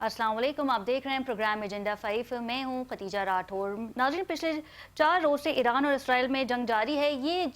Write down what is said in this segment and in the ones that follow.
अस्सलाम वालेकुम। आप देख रहे हैं प्रोग्राम एजेंडा 5। मैं हूं खतीजा राठौर। नाज़रीन, पिछले 4 रोज से ईरान और इसराइल में जंग जारी है।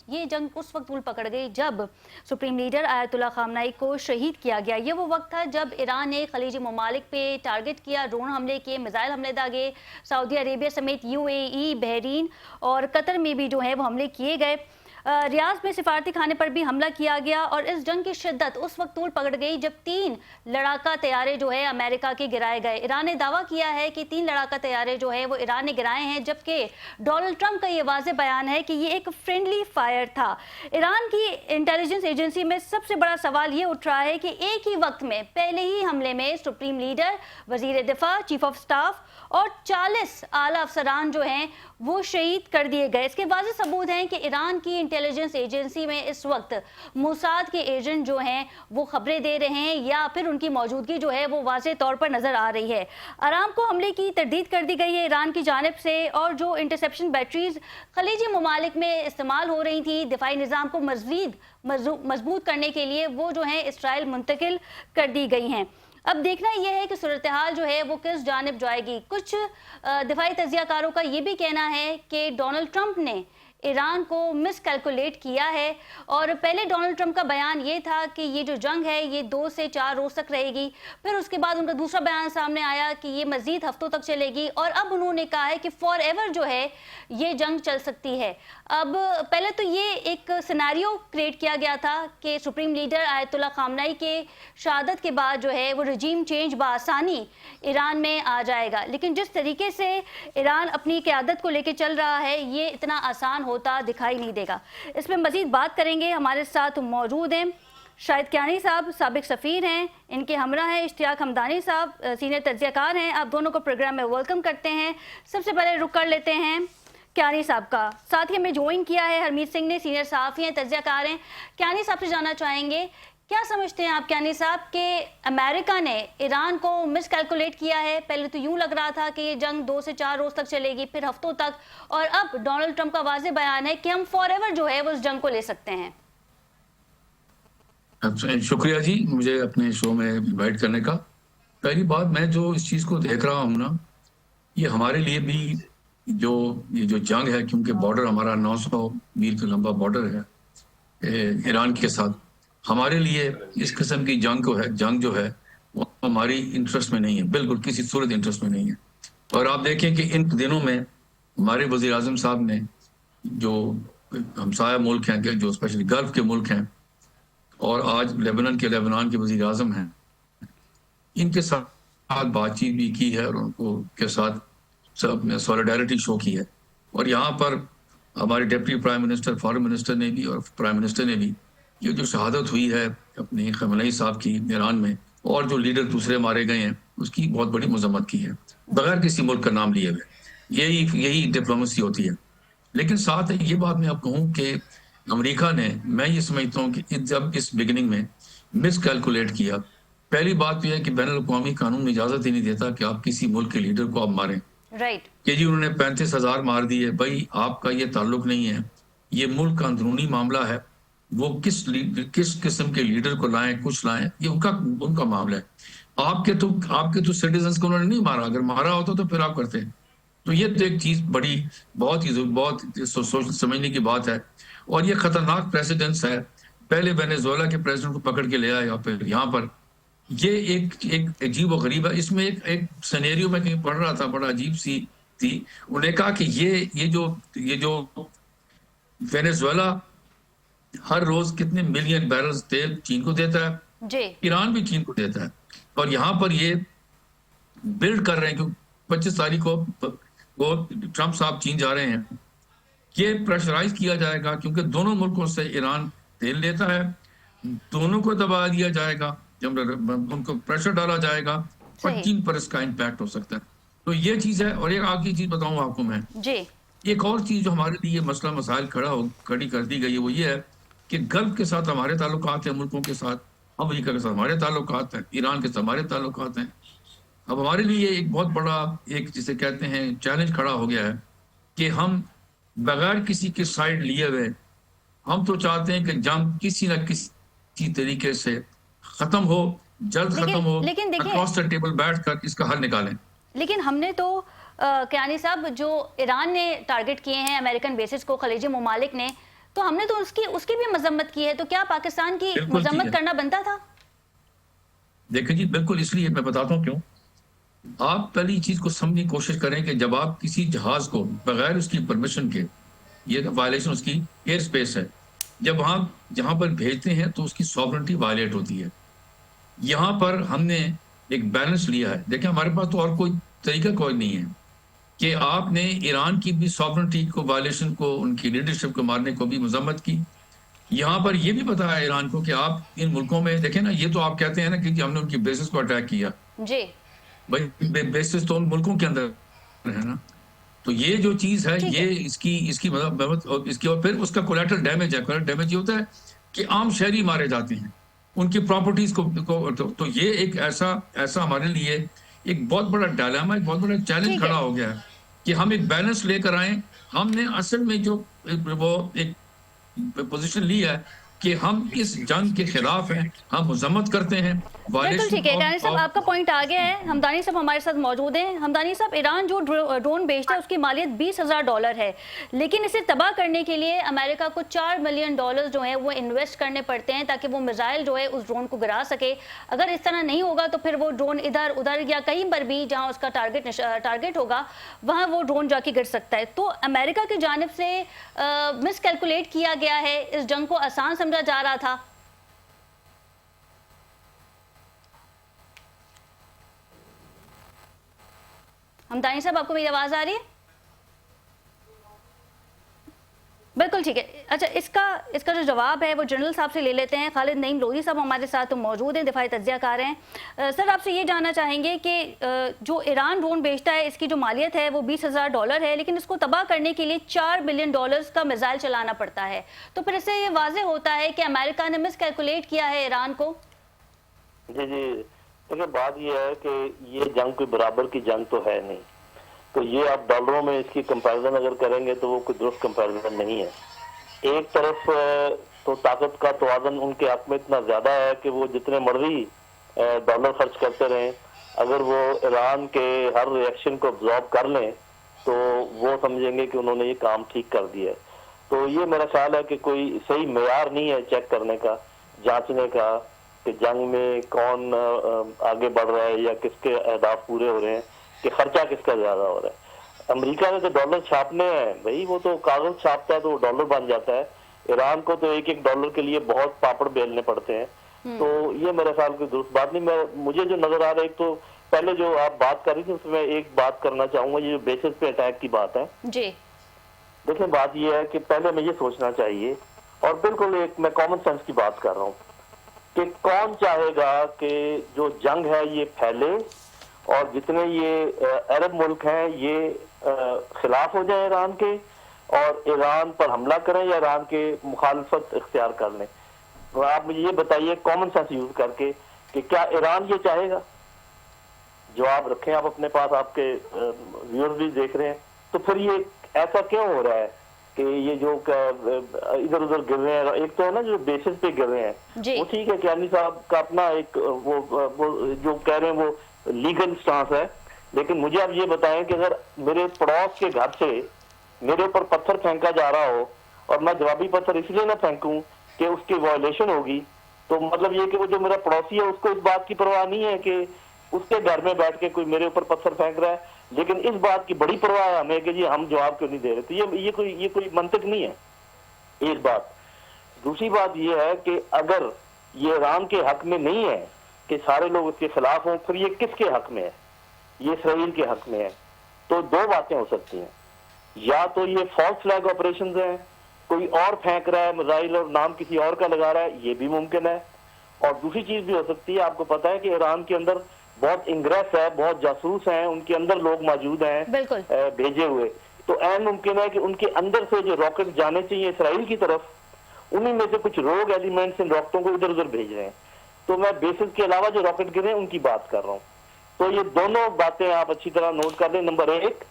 ये जंग उस वक्त तूल पकड़ गई जब सुप्रीम लीडर आयतुल्ला खामनाई को शहीद किया गया। ये वो वक्त था जब ईरान ने खलीजी ममालिक पे टारगेट किया, ड्रोन हमले किए, मिसाइल हमले दागे। सऊदी अरेबिया समेत UAE, बहरीन और कतर में भी जो है वो हमले किए गए। रियाज में सिफारती खाने पर भी हमला किया गया और इस जंग की शिद्दत उस वक्त तूल पकड़ गई जब 3 लड़ाका तैयारे जो है अमेरिका के गिराए गए। ईरान ने दावा किया है कि 3 लड़ाका तैयारे जो है वो ईरान ने गिराए हैं, जबकि डोनाल्ड ट्रंप का ये वाज़ेह बयान है कि ये एक फ्रेंडली फायर था। ईरान की इंटेलिजेंस एजेंसी में सबसे बड़ा सवाल ये उठ रहा है कि एक ही वक्त में पहले ही हमले में सुप्रीम लीडर, वजीर दिफा, चीफ ऑफ स्टाफ और 40 आला अफसरान जो हैं वो शहीद कर दिए गए। इसके वाज़ेह सबूत हैं कि ईरान की इंटेलिजेंस एजेंसी में इस वक्त मोसाद के एजेंट जो हैं वो खबरें दे रहे हैं या फिर उनकी मौजूदगी जो है वो वाज़ेह तौर पर नजर आ रही है। आरामको हमले की तरदीद कर दी गई है ईरान की जानिब से, और जो इंटरसेप्शन बैटरीज खलीजी ममालिक में इस्तेमाल हो रही थी दिफाई निज़ाम को मज़ीद मजबूत करने के लिए, वो जो है इसराइल मुंतकिल कर दी गई हैं। अब देखना यह है कि सूरत हाल जो है वो किस जानिब जाएगी। कुछ दिफाई तजियाकारों का ये भी कहना है कि डोनाल्ड ट्रंप ने ईरान को मिस कैलकुलेट किया है, और पहले डोनाल्ड ट्रंप का बयान ये था कि ये जो जंग है ये 2 से 4 रोज तक रहेगी। फिर उसके बाद उनका दूसरा बयान सामने आया कि ये मजीद हफ्तों तक चलेगी, और अब उन्होंने कहा है कि फॉर एवर जो है ये जंग चल सकती है। अब पहले तो ये एक सिनेरियो क्रिएट किया गया था कि सुप्रीम लीडर आयतुल्ला खामनाई के शहादत के बाद जो है वो रजीम चेंज बआसानी ईरान में आ जाएगा, लेकिन जिस तरीके से ईरान अपनी क़यादत को लेकर चल रहा है ये इतना आसान होता दिखाई नहीं देगा। इसमें मजीद बात करेंगे, हमारे साथ मौजूद हैं शाहिद कियानी साहब, साबिक सफ़ीर हैं, इनके हमरा हैं इश्तियाक हमदानी साहब, सीनियर तज्ज़ियाकार हैं। आप दोनों को प्रोग्राम में वेलकम करते हैं। सबसे पहले रुक कर लेते हैं कियानी साहब का। साथ ही हमें ज्वाइन किया है हरमीत सिंह ने, सीनियर सहाफ़ी हैं, तज्ज़ियाकार हैं। कियानी साहब से जानना चाहेंगे, क्या समझते हैं आप कियानी साहब कि अमेरिका ने ईरान को मिस कैलकुलेट किया है? पहले तो यूं लग रहा था कि ये जंग 2 से 4 रोज तक चलेगी, फिर हफ्तों तक, और अब डोनाल्ड ट्रंप का वाज़ेह बयान है कि हम फॉर एवर जो है वो उस जंग को ले सकते हैं। अच्छा, शुक्रिया जी मुझे अपने शो में इनवाइट करने का। पहली बात, मैं जो इस चीज़ को देख रहा हूँ ना, ये हमारे लिए भी ये जो जंग है, क्योंकि बॉर्डर हमारा 900 मील का लंबा बॉर्डर है ईरान के साथ, हमारे लिए इस किस्म की जंग जो है वो हमारी इंटरेस्ट में नहीं है, बिल्कुल किसी सूरत इंटरेस्ट में नहीं है। और आप देखें कि इन दिनों में हमारे वज़ीर आज़म साहब ने, जो हमसाया मुल्क हैं, जो स्पेशली गल्फ के मुल्क हैं, और आज लेबनान के वज़ीर आज़म हैं, इनके साथ बातचीत भी की है और उनको के साथ सब ने सॉलिडारिटी शो की है। और यहाँ पर हमारे deputy prime minister, foreign minister ने भी और प्राइम मिनिस्टर ने भी ये जो शहादत हुई है अपने खamenei साहब की ईरान में, और जो लीडर दूसरे मारे गए हैं, उसकी बहुत बड़ी मजम्मत की है बगैर किसी मुल्क का नाम लिए हुए। यही डिप्लोमेसी होती है। लेकिन साथ ये बात मैं आप कहूँ कि अमेरिका ने, मैं ये समझता हूँ कि जब इस बिगिनिंग में मिस कैलकुलेट किया, पहली बात यह है कि बैनुल अक़वामी कानून इजाज़त ही नहीं देता कि आप किसी मुल्क के लीडर को आप मारें। राइट। कि जी उन्होंने 35,000 मार दिए, भाई आपका ये ताल्लुक नहीं है, ये मुल्क का अंदरूनी मामला है। वो किस किस्म के लीडर को लाएं, कुछ लाएं, ये उनका मामला है। आपके तो सिटीजन्स को उन्होंने नहीं मारा, अगर मारा होता तो फिर आप करते। तो ये तो एक चीज बहुत सोच समझने की बात है, और ये खतरनाक प्रेसिडेंस है। पहले वेनेजुएला के प्रेसिडेंट को पकड़ के ले आया, फिर यहाँ पर ये एक अजीब व गरीब है। इसमें एक सिनेरियो में कहीं पढ़ रहा था, बड़ा अजीब सी थी। उन्होंने कहा कि ये जो वेनेजुएला हर रोज कितने मिलियन बैरल्स तेल चीन को देता है जी। ईरान भी चीन को देता है, और यहाँ पर ये बिल्ड कर रहे हैं कि 25 तारीख को वो ट्रंप साहब चीन जा रहे हैं, ये प्रेशराइज किया जाएगा क्योंकि दोनों मुल्कों से ईरान तेल लेता है, दोनों को दबा दिया जाएगा, जब उनको प्रेशर डाला जाएगा और चीन पर इसका इम्पैक्ट हो सकता है। तो ये चीज है। और एक आखिरी चीज बताऊं आपको मैं जी। एक और चीज जो हमारे लिए मसला मसाइल खड़ी कर दी गई है, वो ये है कि गल्फ के साथ हमारे ताल्लुकात हैं, मुल्कों के साथ, अमेरिका के साथ हमारे ताल्लुकात हैं, ईरान के साथ हमारे ताल्लुकात हैं। अब हमारे लिए एक बहुत बड़ा एक जिसे कहते हैं चैलेंज खड़ा हो गया है कि हम बगैर किसी के साइड लिए हुए, हम तो चाहते हैं कि जंग किसी न किसी तरीके से खत्म हो, जल्द खत्म हो, लेकिन देखिए, अक्रॉस द टेबल बैठकर इसका हल निकालें। लेकिन हमने तो कियानी साहब, जो ईरान ने टारगेट किए हैं अमेरिकन बेसिस को, खलीजी ममालिक ने, तो हमने तो उसकी उसकी भी मजम्मत की है, तो क्या पाकिस्तान की बिल्कुल की मजम्मत है। करना बनता था? देखिए जी, बिल्कुल, इसलिए मैं बताता हूँ क्यों। आप पहली चीज को समझने की कोशिश करें कि जब आप किसी जहाज को बगैर उसकी परमिशन के, ये वायलेशन उसकी एयर स्पेस है, जब आप जहां पर भेजते हैं तो उसकी सॉवरेंटी वायलेट होती है। यहाँ पर हमने एक बैलेंस लिया है। देखिए, हमारे पास तो और कोई तरीका कोई नहीं है कि आपने ईरान की भी सॉवरेंटी को, वायलेशन को, उनकी लीडरशिप को मारने को भी मजम्मत की। यहाँ पर यह भी पता है ईरान को कि आप इन मुल्कों में देखें ना, ये तो आप कहते हैं ना कि हमने उनकी बेसिस को अटैक किया, जी, भाई बेसिस तो उन मुल्कों के अंदर है ना। तो ये जो चीज है, ठीक ये है। इसकी इसकी मतलब इसकी, और फिर उसका कोलैटरल डैमेज है। कोलैटरल डैमेज ये होता है कि आम शहरी मारे जाते हैं, उनकी प्रॉपर्टीज को तो ये एक ऐसा ऐसा हमारे लिए एक बहुत बड़ा डायलेमा, एक बहुत बड़ा चैलेंज ठीक खड़ा है। हो गया है कि हम एक बैलेंस लेकर आए। हमने असल में जो वो एक पोजीशन ली है कि हम इस जंग के खिलाफ हैं, हम मजम्मत करते हैं बिल्कुल वायलेशन ठीक है कियानी साहब, आपका पॉइंट आ गया है। हमदानी साहब हमारे साथ मौजूद हैं। हमदानी साहब, ईरान जो ड्रोन बेचता है उसकी मालियत $20,000 है, लेकिन इसे तबाह करने के लिए अमेरिका को $4 मिलियन जो है वो इन्वेस्ट करने पड़ते हैं ताकि वो मिसाइल जो है उस ड्रोन को गिरा सके। अगर इस तरह नहीं होगा तो फिर वो ड्रोन इधर उधर या कहीं पर भी जहाँ उसका टारगेट होगा वहाँ वो ड्रोन जाके गिर सकता है। तो अमेरिका की जानिब से मिसकैलकुलेट किया गया है, इस जंग को आसान समझा जा रहा था। हमदानी साहब, आपको मेरी आवाज आ रही है? बिल्कुल ठीक है। अच्छा, इसका जो जवाब है वो जनरल साहब से ले लेते हैं। खालिद नईम लोधी साहब हमारे साथ मौजूद हैं, दिफाई तज्जियाकार हैं। सर, आपसे ये जानना चाहेंगे कि जो ईरान ड्रोन बेचता है इसकी जो मालियत है वो $20,000 है, लेकिन इसको तबाह करने के लिए $4 बिलियन का मिसाइल चलाना पड़ता है। तो फिर इससे ये वाज़ेह होता है कि अमेरिका ने मिसकैलकुलेट किया है ईरान को। जी जी, देखिए बात ये है कि ये जंग कोई बराबर की जंग तो है नहीं, तो ये आप डॉलरों में इसकी कंपैरिजन अगर करेंगे तो वो कोई दुरुस्त कंपैरिजन नहीं है। एक तरफ तो ताकत का तवाज़ुन उनके हक में इतना ज्यादा है कि वो जितने मर्जी डॉलर खर्च करते रहें, अगर वो ईरान के हर रिएक्शन को ऑब्जॉर्व कर लें तो वो समझेंगे कि उन्होंने ये काम ठीक कर दिया है। तो ये मेरा ख्याल है कि कोई सही मेयार नहीं है चेक करने का, जांचने का कि जंग में कौन आगे बढ़ रहा है या किसके अहदाफ पूरे हो रहे हैं, कि खर्चा किसका ज्यादा हो रहा है। अमेरिका ने तो डॉलर छापने हैं भाई, वो तो कागज छापता है तो डॉलर बन जाता है। ईरान को तो एक एक डॉलर के लिए बहुत पापड़ बेलने पड़ते हैं। तो ये मेरे ख्याल की दुरुस्त बात नहीं। मुझे जो नजर आ रहा है, एक तो पहले जो आप बात कर रही थी उसमें एक बात करना चाहूंगा, ये जो बेसिस पे अटैक की बात है जी। देखिए बात ये है कि पहले हमें ये सोचना चाहिए, और बिल्कुल एक मैं कॉमन सेंस की बात कर रहा हूँ, कि कौन चाहेगा कि जो जंग है ये फैले और जितने ये अरब मुल्क हैं ये खिलाफ हो जाए ईरान के और ईरान पर हमला करें या ईरान के मुखालफत इख्तियार कर लें। तो आप मुझे ये बताइए कॉमन सेंस यूज करके कि क्या ईरान ये चाहेगा? जवाब रखें आप अपने पास, आपके व्यूअर्स भी देख रहे हैं। तो फिर ये ऐसा क्यों हो रहा है कि ये जो इधर उधर गिर रहे हैं? एक तो है ना जो बेसिस पे गिर रहे हैं, वो ठीक है, कियानी साहब का अपना एक वो जो कह रहे हैं वो लीगल स्टांस है, लेकिन मुझे आप ये बताएं कि अगर मेरे पड़ोस के घर से मेरे ऊपर पत्थर फेंका जा रहा हो और मैं जवाबी पत्थर इसलिए ना फेंकूं कि उसकी वायलेशन होगी, तो मतलब ये कि वो जो मेरा पड़ोसी है उसको इस बात की परवाह नहीं है कि उसके घर में बैठ के कोई मेरे ऊपर पत्थर फेंक रहा है, लेकिन इस बात की बड़ी परवाह है हमें कि जी हम जवाब क्यों नहीं दे रहे। तो ये कोई मंतक नहीं है, एक बात। दूसरी बात ये है कि अगर ये ईरान के हक में नहीं है कि सारे लोग उसके खिलाफ हों, फिर ये किसके हक में है? ये इसराइल के हक में है। तो दो बातें हो सकती हैं, या तो ये फॉल्स फ्लैग ऑपरेशंस हैं, कोई और फेंक रहा है मिसाइल और नाम किसी और का लगा रहा है, ये भी मुमकिन है। और दूसरी चीज भी हो सकती है, आपको पता है कि ईरान के अंदर बहुत इंग्रेस है, बहुत जासूस हैं, उनके अंदर लोग मौजूद हैं भेजे हुए। तो ऐन मुमकिन है कि उनके अंदर से जो रॉकेट जाने चाहिए इसराइल की तरफ, उन्हीं में से कुछ रोग एलिमेंट्स इन रॉकेटों को इधर उधर भेज रहे हैं। तो मैं बेसिस के अलावा जो रॉकेट गिरे उनकी बात कर रहा हूँ। तो ये दोनों बातें आप अच्छी तरह नोट कर लें। नंबर एक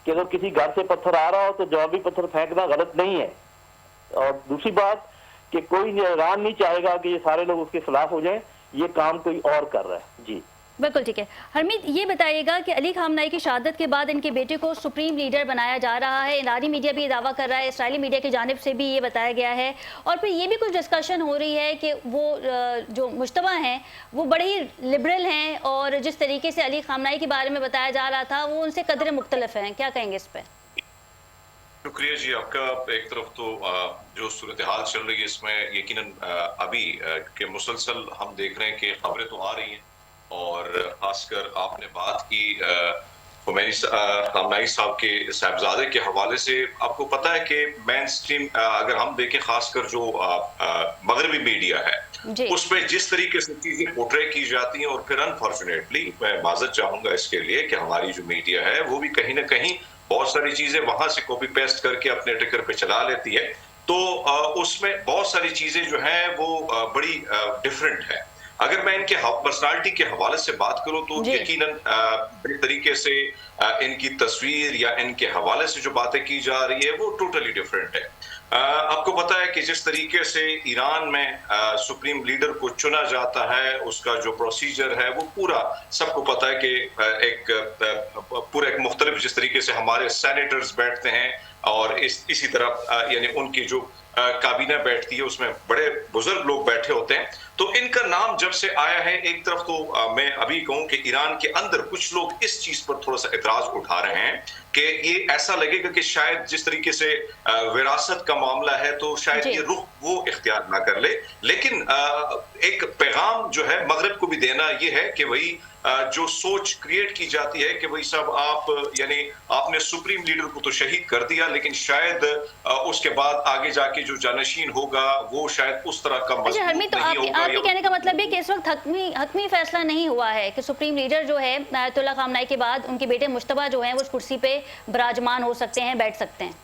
कि अगर किसी घर से पत्थर आ रहा हो तो जवाबी पत्थर फेंकना गलत नहीं है। और दूसरी बात कि कोई ईरान नहीं चाहेगा कि ये सारे लोग उसके खिलाफ हो जाएं, ये काम कोई और कर रहा है। जी बिल्कुल ठीक है। हरमीत, ये बताइएगा कि अली खामनाई की शहादत के बाद इनके बेटे को सुप्रीम लीडर बनाया जा रहा है, ईरानी मीडिया भी ये दावा कर रहा है, इसराइली मीडिया की जानिब से भी ये बताया गया है, और फिर ये भी कुछ डिस्कशन हो रही है कि वो जो मुश्तबा हैं वो बड़े ही लिबरल हैं, और जिस तरीके से अली खामनाई के बारे में बताया जा रहा था वो उनसे कदर मुख्तलिफ हैं। क्या कहेंगे इस पर? शुक्रिया जी आपका। एक तरफ तो जो सूरत हाल चल रही है इसमें यकीनन अभी के मुसलसल हम देख रहे हैं कि खबरें तो आ रही हैं, और खासकर आपने बात की खामनाई साहब के साहबजादे के हवाले से। आपको पता है कि मेन स्ट्रीम अगर हम देखें, खासकर जो मगरबी मीडिया है उसमें जिस तरीके से चीजें पोर्ट्रे की जाती हैं, और फिर अनफॉर्चुनेटली मैं माजरत चाहूंगा इसके लिए कि हमारी जो मीडिया है वो भी कहीं ना कहीं बहुत सारी चीजें वहां से कॉपी पेस्ट करके अपने टिकर पे चला लेती है, तो उसमें बहुत सारी चीजें जो हैं वो बड़ी डिफरेंट है। अगर मैं इनके पर्सनालिटी के हवाले से बात करूं तो यकीनन बड़े तरीके से इनकी तस्वीर या इनके हवाले से जो बातें की जा रही है वो टोटली डिफरेंट है। आपको पता है कि जिस तरीके से ईरान में सुप्रीम लीडर को चुना जाता है, उसका जो प्रोसीजर है वो पूरा सबको पता है कि पूरा एक मुख्तलिफ, जिस तरीके से हमारे सेनेटर्स बैठते हैं और इसी तरह यानी उनकी जो काबीना बैठती है उसमें बड़े बुजुर्ग लोग बैठे होते हैं। तो इनका नाम जब से आया है, एक तरफ तो मैं अभी कहूं कि ईरान के अंदर कुछ लोग इस चीज पर थोड़ा सा एतराज उठा रहे हैं कि ये ऐसा लगेगा कि शायद जिस तरीके से विरासत का मामला है तो शायद ये रुख वो इख्तियार ना कर ले, लेकिन एक पैगाम जो है मगरिब को भी देना ये है कि वही जो सोच क्रिएट की जाती है कि भाई साहब आप यानी आपने सुप्रीम लीडर को तो शहीद कर दिया, लेकिन शायद उसके बाद आगे जाके जो जानशीन होगा वो शायद उस तरह का मजबूत नहीं होगा। आपके कहने का मतलब है कि इस वक्त हतमी फैसला नहीं हुआ है कि सुप्रीम लीडर जो है आयतुल्लाह खामनाई के बाद उनके बेटे मुश्तबा जो हैं वो उस कुर्सी पे विराजमान हो सकते हैं, बैठ सकते हैं?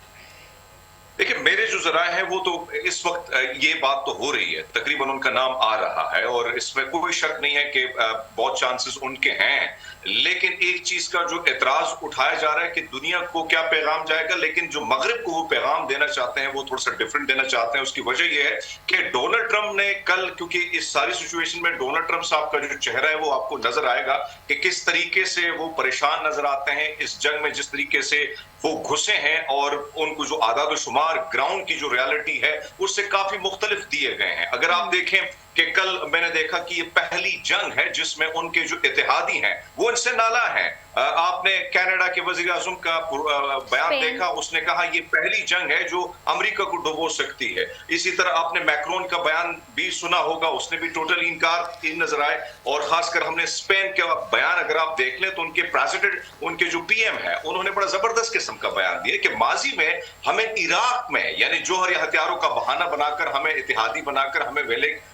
देखिए, मेरे जो जराए हैं वो तो इस वक्त ये बात तो हो रही है, तकरीबन उनका नाम आ रहा है और इसमें कोई शक नहीं है कि बहुत चांसेस उनके हैं, लेकिन एक चीज का जो एतराज उठाया जा रहा है कि दुनिया को क्या पैगाम जाएगा, लेकिन जो मगरिब को वो पैगाम देना चाहते हैं वो थोड़ा सा डिफरेंट देना चाहते हैं। उसकी वजह ये है कि डोनाल्ड ट्रंप ने कल, क्योंकि इस सारी सिचुएशन में डोनाल्ड ट्रंप साहब का जो चेहरा है वो आपको नजर आएगा कि किस तरीके से वो परेशान नजर आते हैं इस जंग में, जिस तरीके से वो घुसे हैं और उनको जो आदाद शुमार ग्राउंड की जो रियलिटी है उससे काफी मुख्तलिफ दिए गए हैं। अगर आप देखें कि कल मैंने देखा कि ये पहली जंग है जिसमें उनके जो इत्तेहादी हैं वो इनसे नाला है। आपने कनाडा के वजीर आज़म का बयान देखा, उसने कहा ये पहली जंग है जो अमेरिका को डुबो सकती है। इसी तरह आपने मैक्रोन का बयान भी सुना होगा, उसने भी टोटल इनकार नजर आए। और खासकर हमने स्पेन का बयान अगर आप देख लें तो उनके प्रेसिडेंट, उनके जो पीएम है, उन्होंने बड़ा जबरदस्त किस्म का बयान दिया कि माजी में हमें इराक में यानी जोहरी हथियारों का बहाना बनाकर हमें इत्तेहादी बनाकर हमें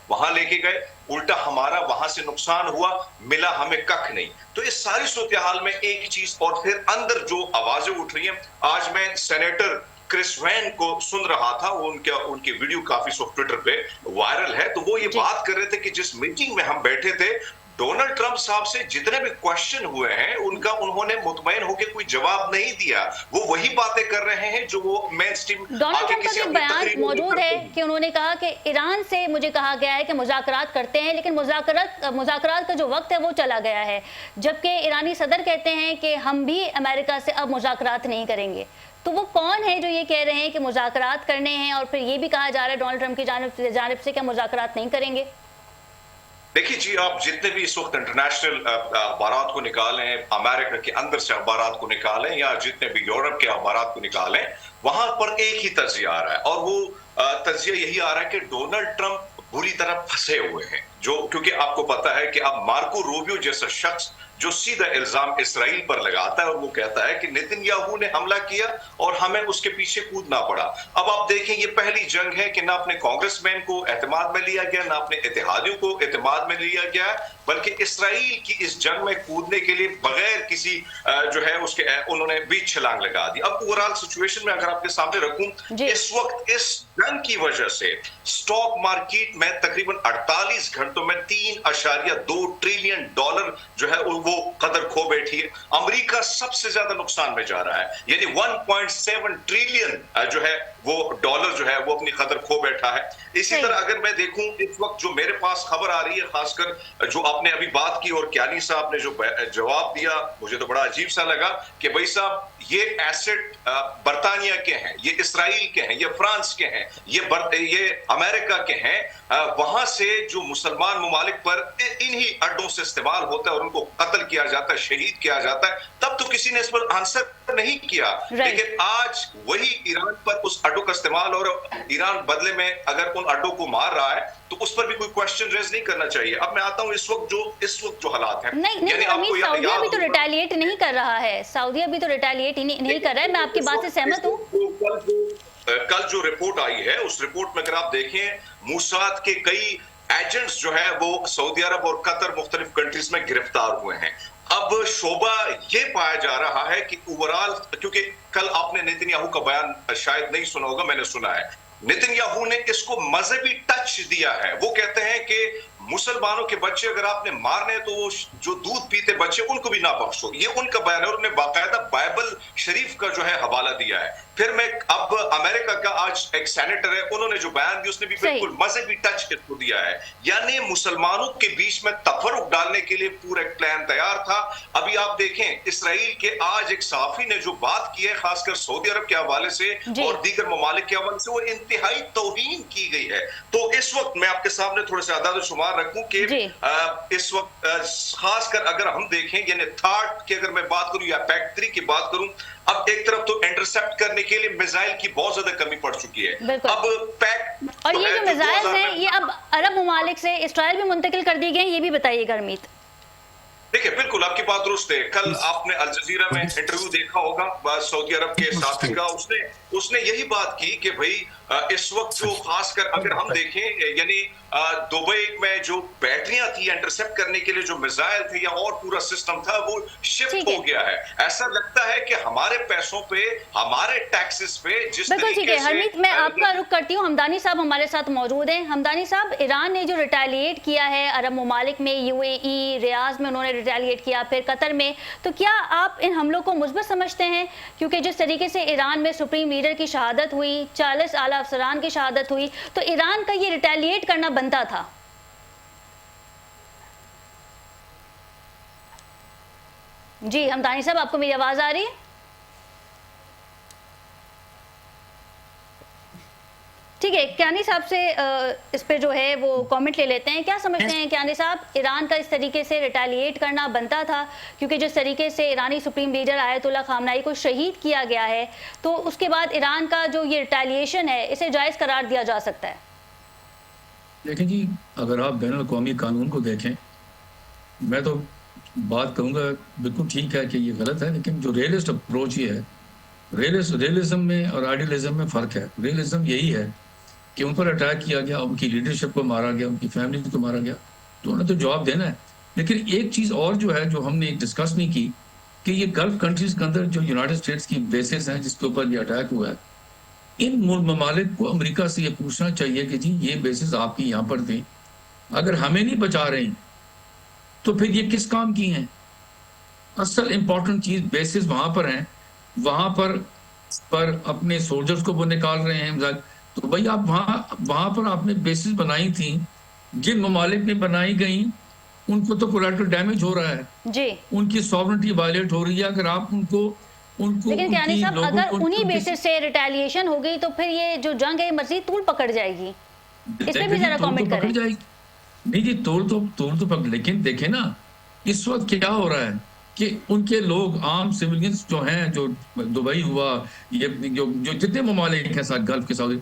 वहां लेके गए, उल्टा हमारा वहां से नुकसान हुआ, मिला हमें कख नहीं। तो इस सारी सूरत हाल में एक चीज और फिर अंदर जो आवाजें उठ रही हैं, आज मैं सेनेटर क्रिस वैन को सुन रहा था, वो उनकी वीडियो काफी ट्विटर पे वायरल है, तो वो ये बात कर रहे थे कि जिस मीटिंग में हम बैठे थे डोनाल्ड ट्रंप साहब से जितने भी क्वेश्चन हुए हैं उन्होंने मुतमईन होकर कोई जवाब नहीं दिया, वो वही बातें कर रहे हैं जो वो मेन स्ट्रीम। डोनाल्ड ट्रंप का एक बयान मौजूद है कि उन्होंने कहा कि ईरान से मुझे कहा गया है कि मुज़ाकरात करते हैं, लेकिन मुज़ाकरात का जो वक्त है वो चला गया है, जबकि ईरानी सदर कहते हैं कि हम भी अमेरिका से अब मुज़ाकरात नहीं करेंगे। तो वो कौन है जो ये कह रहे हैं कि मुज़ाकरात करने हैं और फिर ये भी कहा जा रहा है डोनाल्ड ट्रंप की जानिब से कि मुज़ाकरात नहीं करेंगे? देखिए जी, आप जितने भी इस वक्त इंटरनेशनल अखबारात को निकालें, अमेरिका के अंदर से अखबारात को निकालें या जितने भी यूरोप के अखबारात को निकालें, वहां पर एक ही तज्जिया आ रहा है और वो तज्जिया यही आ रहा है कि डोनाल्ड ट्रंप बुरी तरह फंसे हुए हैं। जो क्योंकि आपको पता है कि अब मार्को रूबियो जैसा शख्स जो सीधा इल्जाम इसराइल पर लगाता है और वो कहता है कि नेतन्याहू ने हमला किया और हमें उसके पीछे कूदना पड़ा। अब आप देखें, ये पहली जंग है कि ना अपने कांग्रेसमैन को एतमाद में लिया गया, ना अपने इत्तेहादियों को एतमाद में लिया गया, बल्कि इसराइल की इस जंग में कूदने के लिए बगैर किसी जो है उसके उन्होंने बीच छलांग लगा दी। अब ओवरऑल सिचुएशन में अगर आपके सामने रखूं, इस वक्त इस जंग की वजह से स्टॉक मार्केट में तकरीबन 48 घंटों में $3.2 ट्रिलियन जो है वो वो कदर खो बैठी है। अमेरिका सबसे ज्यादा नुकसान में जा रहा है, यानी 1.7 ट्रिलियन जो है वो डॉलर जो है वो अपनी कदर खो बैठा है। इसी तरह अगर मैं देखूं इस वक्त जो मेरे पास खबर आ रही है, खासकर जो आपने अभी बात की और क्यानी साहब ने जो जवाब दिया, मुझे तो बड़ा अजीब सा लगा कि भाई साहब ये एसेट बरतानिया के हैं, ये इसराइल के हैं, ये फ्रांस के हैं, ये अमेरिका के हैं, वहां से जो मुसलमान ममालिक पर इन्हीं अड्डों से इस्तेमाल होता है और उनको कत्ल किया जाता है, शहीद किया जाता है, तब तो किसी ने इस पर आंसर नहीं किया। लेकिन आज वही ईरान पर उस अड्डों का इस्तेमाल, और ईरान बदले में अगर उन अड्डों को मार रहा है तो उस पर भी कोई क्वेश्चन रेज नहीं करना चाहिए। अब मैं आता हूं इस वक्त जो हालात हैं, नहीं सऊदी अभी तो रिटेलिएट नहीं कर रहा है, सऊदी अभी तो रिटेलिएट नहीं कर रहा है, मैं आपकी बात से सहमत हूं। कल जो रिपोर्ट आई है उस रिपोर्ट में अगर आप देखें, मूसाद के कई एजेंट्स जो है वो सऊदी अरब और कतर मुख्तलिफ कंट्रीज में गिरफ्तार हुए हैं। अब शोभा ये पाया जा रहा है कि ओवरऑल, क्योंकि कल आपने नेतन्याहू का बयान शायद नहीं सुना होगा, मैंने सुना है, नेतन्याहू ने इसको मजहबी टच दिया है। वो कहते हैं कि मुसलमानों के बच्चे अगर आपने मारने तो वो जो दूध पीते बच्चे उनको भी ना बख्शो, ये उनका बयान है। और उन्होंने बाकायदा बाइबल शरीफ का जो है हवाला दिया है। फिर मैं अब अमेरिका का आज एक सेनेटर है, उन्होंने जो बयान दिया उसने भी बिल्कुल मजहबी टच इसको दिया है, यानी मुसलमानों के बीच में तफरुक डालने के लिए पूरा एक प्लान तैयार था। अभी आप देखें इसराइल के आज एक सहाफी ने जो बात की है, खासकर सऊदी अरब के हवाले से और दीगर ममालिक के हवाले से, वो इंतहाई तौहीन की गई है। तो इस वक्त मैं आपके सामने थोड़े से आदाद शुमार रखूं कि इस वक्त खासकर अगर हम देखें, यानी थर्ड की अगर मैं बात करूं या पैक्ट 3 की बात करूं, अब एक तरफ तो इंटरसेप्ट करने के लिए मिसाइल की बहुत ज्यादा कमी पड़ चुकी है। अब पैक्ट और ये जो मिसाइल हैं ये अब अरब ममालिक से इसराइल में मुंतकिल कर दी गए, ये भी बताइएगा अरमीत। देखिए बिल्कुल आपकी बात दुरुस्त है। कल आपने अल जजीरा में इंटरव्यू देखा होगा सऊदी अरब के साथी का, उसने यही बात की कि भाई इस वक्त जो खासकर अगर हम देखें, यानी दुबई में जो बैटरियां थी इंटरसेप्ट करने के लिए, जो मिसाइल थे या और पूरा सिस्टम था, वो शिफ्ट हो गया है। ऐसा लगता है कि हमारे पैसों पे, हमारे टैक्सेस पे जिस तरीके से। हरमीत, मैं आपका रुख करती हूँ, हमदानी साहब हमारे साथ मौजूद हैं। हमदानी साहब, ईरान ने जो रिटेलिएट किया है अरब ममालिक में, यूएई, रियाज में उन्होंने रिटेलिएट किया, फिर कतर में, तो क्या आप इन हमलों को मुस्बत समझते हैं? क्योंकि जिस तरीके से ईरान में सुप्रीम लीडर की शहादत हुई, 40 आला अफसरान की शहादत हुई, तो ईरान का ये रिटेलिएट करना बनता था। जी हमदानी साहब, आपको मेरी आवाज आ रही है? ठीक है, क्यानी साहब से इस पे जो है वो कमेंट ले लेते हैं। क्या समझते हैं क्यानी साहब, ईरान का इस तरीके से रिटेलिएट करना बनता था? क्योंकि जिस तरीके से ईरानी सुप्रीम लीडर आयतुल्लाह खामनाई को शहीद किया गया है, तो उसके बाद ईरान का जो ये रिटेलिएशन है, इसे जायज़ करार दिया जा सकता है? देखें जी, अगर आप बैनुल अक़वामी कानून को देखें, मैं तो बात करूँगा बिल्कुल ठीक है कि ये गलत है, लेकिन जो रियलिस्ट अप्रोच ही है, रियलिज्म में और आइडियलिज्म में फ़र्क है। रियलिज्म यही है कि उन पर अटैक किया गया, उनकी लीडरशिप को मारा गया, उनकी फैमिली को मारा गया, तो उन्हें तो जवाब देना है। लेकिन एक चीज़ और जो है, जो हमने डिस्कस नहीं की, कि ये गल्फ कंट्रीज़ के अंदर जो यूनाइटेड स्टेट्स की बेसिस हैं जिसके ऊपर ये अटैक हुआ है, इन ममालिक को अमेरिका से ये पूछना चाहिए कि जी ये बेसिस आपकी यहाँ पर थी, अगर हमें नहीं बचा रही तो फिर ये किस काम की हैं? असल इम्पॉर्टेंट चीज़ बेसिस वहाँ पर हैं, वहाँ पर अपने सोल्जर्स को वो निकाल रहे हैं। तो भाई आप वहाँ पर आपने बेसिस बनाई थी, जिन ममालिक में बनाई गई उनको तो कोलैटरल डैमेज हो रहा है जी, उनकी सॉवरेनिटी वायलेट हो रही है। अगर आप उनको लेकिन क्यानी साहब, अगर उन्हीं बेसिस से रिटेलिएशन हो गई तो फिर ये जो जंग है मजीद तूल पकड़ जाएगी। इस पे भी जरा कमेंट करें। नहीं जी, तोड़ तो पकड़, लेकिन देखें ना इस वक्त क्या हो रहा है कि उनके लोग, आम सिविलियंस जो हैं, जो दुबई हुआ, ये जो जितने ममालिक हैं साथ गल्फ के साथ,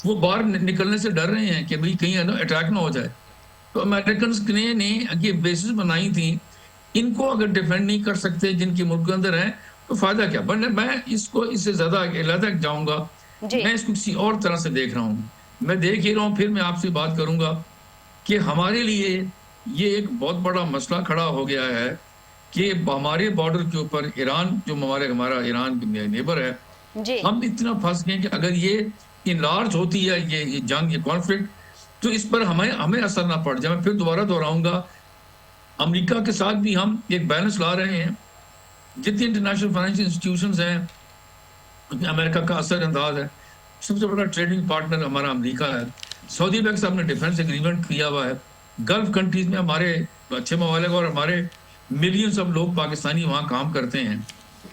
वो बाहर निकलने से डर रहे हैं कि भाई कहीं अटैक ना हो जाए। तो अमेरिकन ने ये बेसिस बनाई थी, इनको अगर डिफेंड नहीं कर सकते जिनके मुल्क के अंदर हैं, तो फायदा क्या? वरना मैं इससे ज्यादा अलग जाऊंगा। मैं इसको किसी और तरह से देख रहा हूँ। मैं देख ही रहा हूँ, फिर मैं आपसे बात करूंगा कि हमारे लिए ये एक बहुत बड़ा मसला खड़ा हो गया है कि हमारे बॉर्डर के ऊपर ईरान, जो हमारा ईरान नेबर है, हम इतना फंस गए कि अगर ये इनलार्ज होती है ये जंग, ये कॉन्फ्लिक्ट, तो इस पर हमें असर ना पड़ जाए। मैं फिर दोबारा दोहराऊंगा, अमेरिका के साथ भी हम एक बैलेंस ला रहे हैं। जितनी इंटरनेशनल फाइनेंशियल इंस्टीट्यूशंस हैं, अमेरिका का असर अंदाज है। सबसे बड़ा ट्रेडिंग पार्टनर हमारा अमेरिका है। सऊदी अरब के साथ हमने डिफेंस एग्रीमेंट किया हुआ है। गल्फ कंट्रीज में हमारे अच्छे ममालिक और हमारे मिलियंस ऑफ लोग पाकिस्तानी वहाँ काम करते हैं।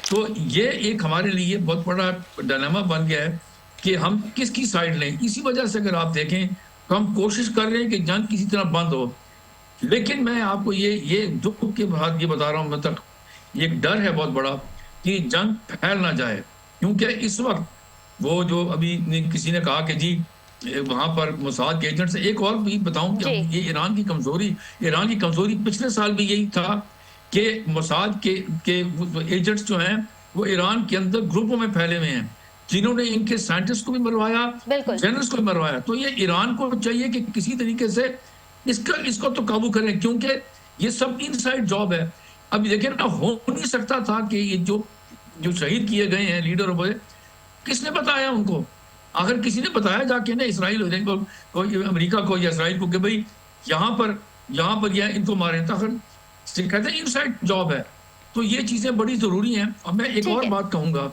तो ये एक हमारे लिए बहुत बड़ा डायलेमा बन गया है कि हम किसकी साइड लें। इसी वजह से अगर आप देखें तो हम कोशिश कर रहे हैं कि जंग किसी तरह बंद हो, लेकिन मैं आपको ये दुख के बाद ये बता रहा हूँ, मतलब एक डर है बहुत बड़ा कि जंग फैल ना जाए। क्योंकि इस वक्त वो जो अभी किसी ने कहा कि जी वहां पर मोसाद के एजेंट से, एक और भी बताऊं कि ये ईरान की कमजोरी पिछले साल भी यही था कि मोसाद के एजेंट्स जो हैं वो ईरान के अंदर ग्रुपों में फैले हुए हैं, जिन्होंने इनके साइंटिस्ट को भी मरवाया, जनरल्स को भी मरवाया। तो ये ईरान को चाहिए कि किसी तरीके से इसको तो काबू करें, क्योंकि ये सब इनसाइड जॉब है। अब देखिए ना, हो नहीं सकता था कि ये जो शहीद किए गए हैं लीडर हुए, किसने बताया उनको? अगर किसी ने बताया जाके ना इसराइल को अमेरिका को या इसराइल को कि भाई यहाँ पर यह इनको मारे, तो अगर कहते हैं इनसाइड जॉब है। तो ये चीजें बड़ी जरूरी हैं। और मैं एक और बात कहूंगा,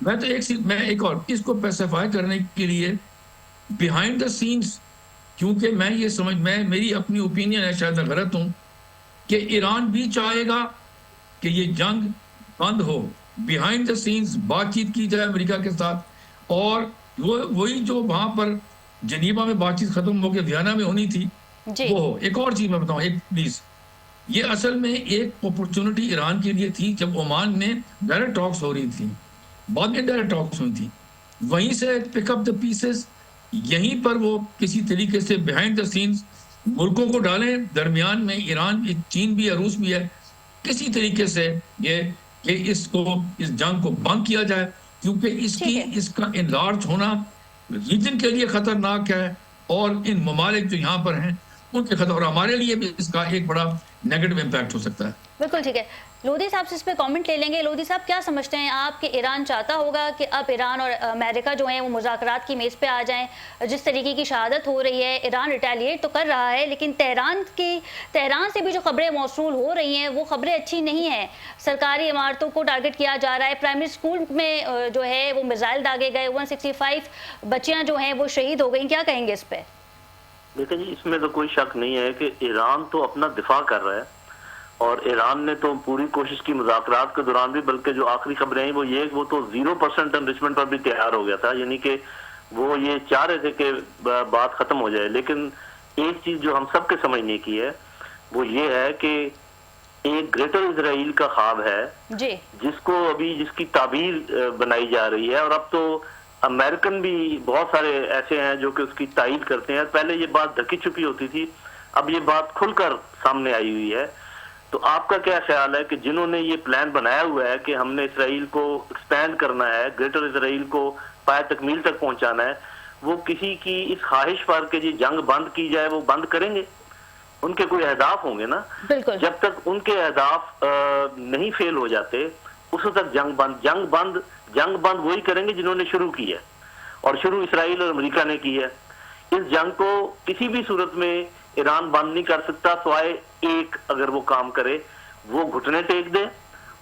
मैं एक और इसको स्पेसिफाई करने के लिए बिहाइंड द सीन्स, क्योंकि मैं मेरी अपनी ओपिनियन है, शायद मैं गलत हूं, कि ईरान भी चाहेगा कि ये जंग बंद हो। बिहाइंड द सीन्स बातचीत की जाए अमेरिका के साथ, और वही जो वहां पर जनीवा में बातचीत खत्म होकर वियना में होनी थी वो हो। एक और चीज मैं बताऊं, एक प्लीज, ये असल में एक अपॉर्चुनिटी ईरान के लिए थी जब ओमान में डायरेक्ट टॉक्स हो रही थी, बाद में डायरेक्ट टॉक्स हुई थी, वहीं से पिकअप द पीसेस, यहीं पर वो किसी तरीके से बिहाइंड द सीन्स मुल्कों को डालें दरमियान में, ईरान, चीन भी है, रूस भी है, किसी तरीके से इस जंग को बंद किया जाए, क्योंकि इसका इनलार्ज होना रीजन के लिए खतरनाक है और इन ममालिक जो यहाँ पर हैं उनके खतरा, और हमारे लिए भी इसका एक बड़ा नेगेटिव इम्पैक्ट हो सकता है। बिल्कुल ठीक है। लोधी साहब से इस पे कमेंट ले लेंगे। लोधी साहब, क्या समझते हैं आप कि ईरान चाहता होगा कि अब ईरान और अमेरिका जो है वो मुज़ाकरात की मेज़ पे आ जाएं? जिस तरीके की शहादत हो रही है, ईरान रिटेलिएट तो कर रहा है, लेकिन तेहरान से भी जो खबरें मौसूल हो रही हैं वो खबरें अच्छी नहीं हैं। सरकारी इमारतों को टारगेट किया जा रहा है, प्राइमरी स्कूल में जो है वो मिसाइल दागे गए, 165 बच्चियाँ जो हैं वो शहीद हो गई। क्या कहेंगे इस पर? देखिए जी, इसमें तो कोई शक नहीं है कि ईरान तो अपना दिफा कर रहा है, और ईरान ने तो पूरी कोशिश की मुज़ाकरात के दौरान भी, बल्कि जो आखिरी खबरें हैं वो तो 0% एनरिचमेंट पर भी तैयार हो गया था, यानी कि वो ये चाह रहे थे कि बात खत्म हो जाए। लेकिन एक चीज जो हम सबके समझने की है वो ये है कि एक ग्रेटर इजराइल का ख्वाब है जी, जिसकी ताबीर बनाई जा रही है, और अब तो अमेरिकन भी बहुत सारे ऐसे हैं जो कि उसकी तायीद करते हैं। पहले ये बात ढकी छुपी होती थी, अब ये बात खुलकर सामने आई हुई है। तो आपका क्या ख्याल है कि जिन्होंने ये प्लान बनाया हुआ है कि हमने इसराइल को एक्सपैंड करना है, ग्रेटर इसराइल को पाए तकमील तक पहुंचाना है, वो किसी की इस ख्वाहिश पर कि जी जंग बंद की जाए वो बंद करेंगे? उनके कोई अहदाफ होंगे ना, जब तक उनके अहदाफ नहीं फेल हो जाते उस तक जंग बंद वही करेंगे जिन्होंने शुरू की है, और शुरू इसराइल और अमेरिका ने की है। इस जंग को किसी भी सूरत में ईरान बंद नहीं कर सकता, सिवाय एक, अगर वो काम करे, वो घुटने टेक दे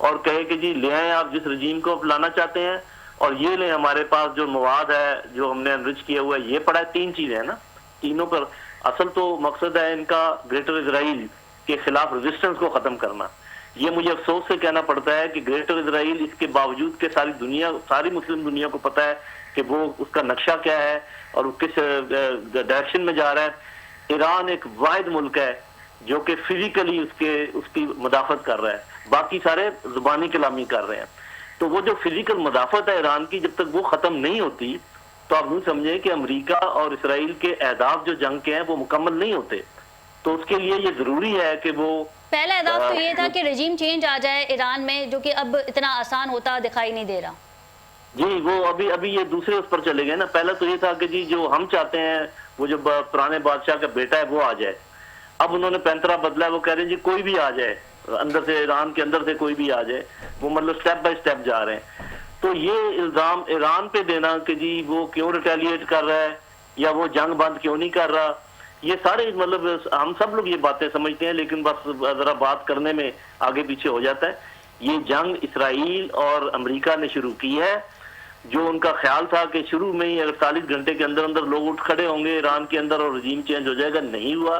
और कहे कि जी ले आए आप जिस रजीम को लाना चाहते हैं, और ये ले हमारे पास जो मवाद है जो हमने एनरिच किया हुआ है, ये पड़ा है। 3 चीजें है ना, तीनों पर असल तो मकसद है इनका ग्रेटर इजराइल के खिलाफ रेजिस्टेंस को खत्म करना। ये मुझे अफसोस से कहना पड़ता है कि ग्रेटर इजराइल, इसके बावजूद के सारी मुस्लिम दुनिया को पता है कि वो उसका नक्शा क्या है और वो किस डायरेक्शन में जा रहा है। ईरान एक वाहिद मुल्क है जो कि फिजिकली उसकी मुदाफत कर रहा है, बाकी सारे जुबानी कलामी कर रहे हैं। तो वो जो फिजिकल मुदाफत है ईरान की, जब तक वो खत्म नहीं होती तो आप यूं समझे कि अमेरिका और इसराइल के अहदाफ जो जंग के हैं वो मुकम्मल नहीं होते। तो उसके लिए ये जरूरी है कि वो पहला अहदाफ तो ये था कि रजीम चेंज आ जाए ईरान में, जो कि अब इतना आसान होता दिखाई नहीं दे रहा। जी, वो अभी ये दूसरे उस पर चले गए ना। पहला तो ये था कि जी जो हम चाहते हैं वो जो पुराने बादशाह का बेटा है वो आ जाए। अब उन्होंने पैंतरा बदला है, वो कह रहे हैं जी कोई भी आ जाए, अंदर से, ईरान के अंदर से कोई भी आ जाए। वो मतलब स्टेप बाय स्टेप जा रहे हैं। तो ये इल्जाम ईरान पे देना कि जी वो क्यों रिटेलिएट कर रहा है या वो जंग बंद क्यों नहीं कर रहा, ये सारे मतलब हम सब लोग ये बातें समझते हैं, लेकिन बस जरा बात करने में आगे पीछे हो जाता है। ये जंग इसराइल और अमेरिका ने शुरू की है। जो उनका ख्याल था कि शुरू में ही 48 घंटे के अंदर अंदर लोग उठ खड़े होंगे ईरान के अंदर और रजीम चेंज हो जाएगा, नहीं हुआ।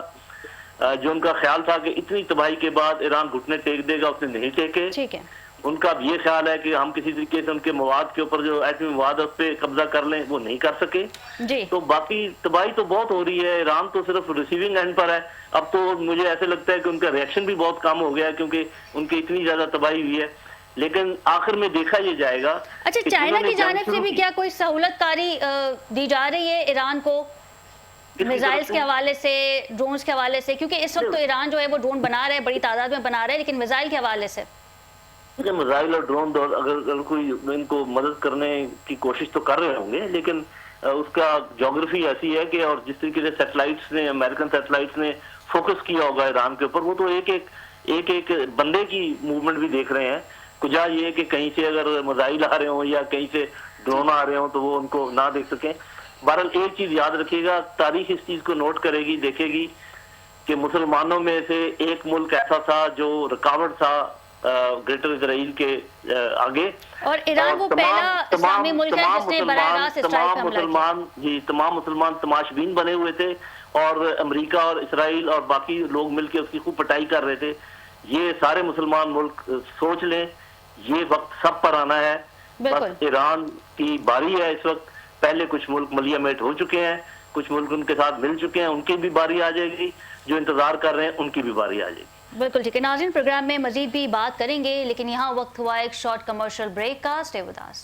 जो उनका ख्याल था कि इतनी तबाही के बाद ईरान घुटने टेक देगा, उसने नहीं टेके। ठीक है। उनका अब ये ख्याल है कि हम किसी तरीके से उनके मवाद के ऊपर जो एटमी मवाद है उस पर कब्जा कर लें, वो नहीं कर सके। जी। तो बाकी तबाही तो बहुत हो रही है, ईरान तो सिर्फ रिसीविंग एंड पर है। अब तो मुझे ऐसे लगता है कि उनका रिएक्शन भी बहुत कम हो गया है, क्योंकि उनकी इतनी ज्यादा तबाही हुई है। लेकिन आखिर में देखा ये जाएगा। अच्छा, चाइना की जानिब से भी क्या कोई सहूलतकारी दी जा रही है ईरान को मिसाइल्स के हवाले से, ड्रोन्स के हवाले से? क्योंकि इस वक्त तो ईरान जो है वो ड्रोन बना रहा है, बड़ी तादाद में बना रहा है, लेकिन मिसाइल के हवाले से मिसाइल और ड्रोन अगर कोई इनको मदद करने की कोशिश तो कर रहे होंगे, लेकिन उसका ज्योग्राफी ऐसी है कि, और जिस तरीके से सैटेलाइट्स ने, अमेरिकन सैटेलाइट्स ने फोकस किया होगा ईरान के ऊपर, वो तो एक एक बंदे की मूवमेंट भी देख रहे हैं। कुछ ये है कि कहीं से अगर मिसाइल आ रहे हो या कहीं से ड्रोन आ रहे हो तो वो उनको ना देख सकें। बहरहाल एक चीज याद रखिएगा, तारीख इस चीज को नोट करेगी, देखेगी कि मुसलमानों में से एक मुल्क ऐसा था जो रुकावट था ग्रेटर इजराइल के आगे, और ईरान वो पहला इस्लामी मुल्क है जिसने बराह रास्त इस्राइल पे हमला किया। तमाम मुसलमान तमाशबीन बने हुए थे और अमेरिका और इजराइल और बाकी लोग मिलकर उसकी खूब पिटाई कर रहे थे। ये सारे मुसलमान मुल्क सोच लें, ये वक्त सब पर आना है। बस ईरान की बारी है इस वक्त। पहले कुछ मुल्क मलियामेट हो चुके हैं, कुछ मुल्क उनके साथ मिल चुके हैं, उनकी भी बारी आ जाएगी। जो इंतजार कर रहे हैं उनकी भी बारी आ जाएगी। बिल्कुल ठीक है नाज़रीन, प्रोग्राम में मजीद भी बात करेंगे, लेकिन यहाँ वक्त हुआ एक शॉर्ट कमर्शियल ब्रेक का। Stay with us.